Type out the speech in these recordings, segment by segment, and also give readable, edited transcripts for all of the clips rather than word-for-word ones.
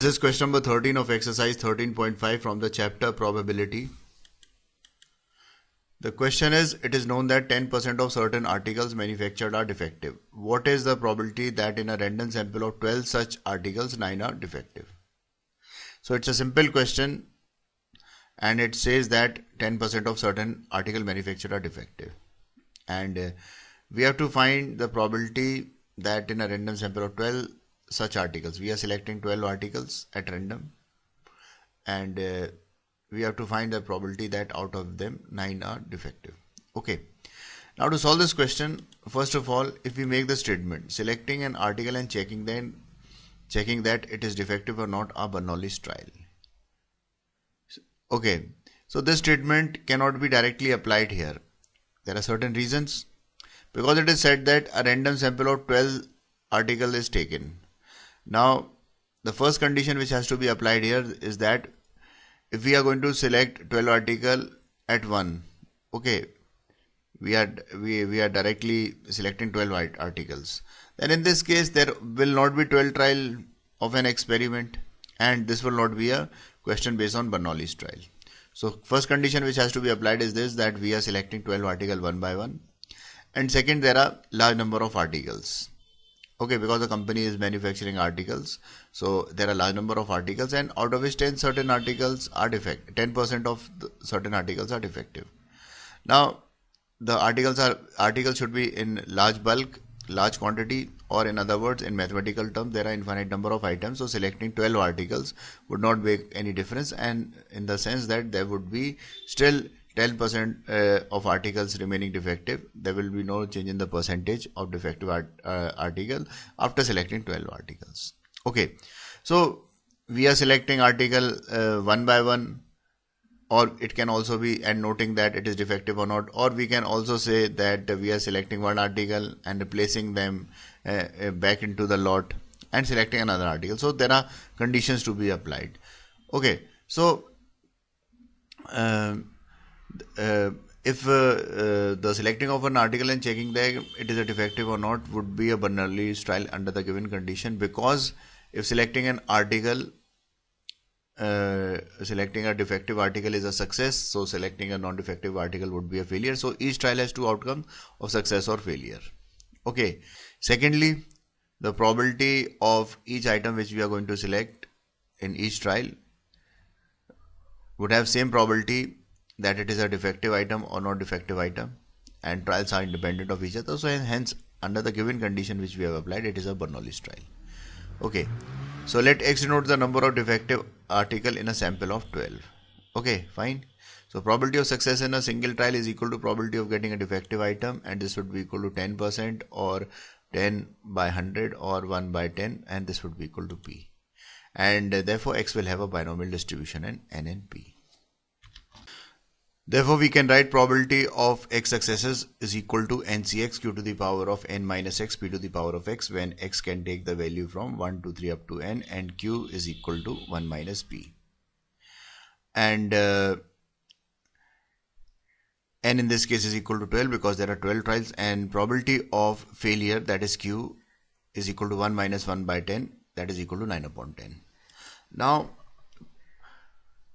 This is question number 13 of exercise 13.5 from the chapter probability. The question is, it is known that 10% of certain articles manufactured are defective. What is the probability that in a random sample of 12 such articles, 9 are defective? So it's a simple question and it says that 10% of certain article manufactured are defective. And we have to find the probability that in a random sample of 12 such articles, we are selecting 12 articles at random, and we have to find the probability that out of them 9 are defective. Okay, now to solve this question, first of all, if we make the statement selecting an article and checking that it is defective or not are Bernoulli's trial. Okay, so this statement cannot be directly applied here. There are certain reasons, because it is said that a random sample of 12 article is taken. Now the first condition which has to be applied here is that if we are going to select 12 article at 1, okay, we are directly selecting 12 articles, then in this case there will not be 12 trial of an experiment, and this will not be a question based on Bernoulli's trial. So first condition which has to be applied is this, that we are selecting 12 articles one by one, and second, there are large number of articles. Okay, because the company is manufacturing articles, so there are large number of articles, and out of which 10 certain articles are defective. 10% of certain articles are defective. Now the articles should be in large bulk, large quantity, or in other words, in mathematical terms, there are infinite number of items. So selecting 12 articles would not make any difference, and in the sense that there would be still 10% of articles remaining defective. There will be no change in the percentage of defective article after selecting 12 articles. Okay, so we are selecting article one by one, or it can also be and noting that it is defective or not, or we can also say that we are selecting one article and replacing them back into the lot and selecting another article. So there are conditions to be applied. Okay, so if the selecting of an article and checking that it is a defective or not would be a Bernoulli's trial under the given condition, because if selecting an article, selecting a defective article is a success, so selecting a non-defective article would be a failure. So each trial has two outcomes of success or failure. Okay, secondly, the probability of each item which we are going to select in each trial would have same probability that it is a defective item or not defective item, and trials are independent of each other. So hence, under the given condition which we have applied, it is a Bernoulli's trial. Okay, so let X denote the number of defective article in a sample of 12. Okay, fine. So probability of success in a single trial is equal to probability of getting a defective item, and this would be equal to 10% or 10 by 100 or 1 by 10, and this would be equal to P. And therefore X will have a binomial distribution in N and P. Therefore, we can write probability of X successes is equal to NCX q to the power of N minus X P to the power of X, when X can take the value from 1 to 3 up to N, and Q is equal to 1 minus P. And N in this case is equal to 12 because there are 12 trials, and probability of failure, that is Q, is equal to 1 minus 1 by 10, that is equal to 9 upon 10. Now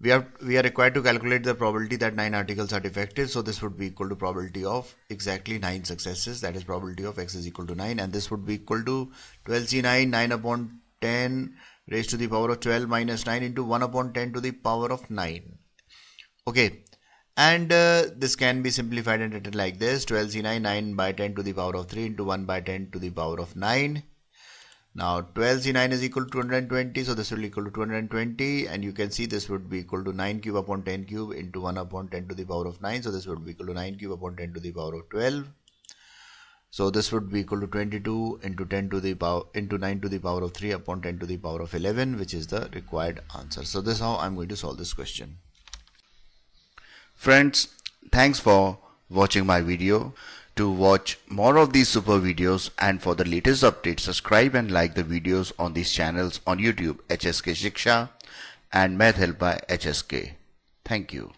we are required to calculate the probability that 9 articles are defective. So this would be equal to probability of exactly 9 successes, that is probability of X is equal to 9, and this would be equal to 12C9, 9 upon 10 raised to the power of 12 minus 9 into 1 upon 10 to the power of 9. Okay, and this can be simplified and written like this: 12C9, 9 by 10 to the power of 3 into 1 by 10 to the power of 9. Now 12C9 is equal to 220, so this will be equal to 220, and you can see this would be equal to 9 cube upon 10 cube into 1 upon 10 to the power of 9, so this would be equal to 9 cube upon 10 to the power of 12. So this would be equal to 22 into 10 to the power into 9 to the power of 3 upon 10 to the power of 11, which is the required answer. So this is how I'm going to solve this question. Friends, thanks for watching my video. To watch more of these super videos and for the latest updates, subscribe and like the videos on these channels on YouTube, HSK Shiksha and Math Help by HSK. Thank you.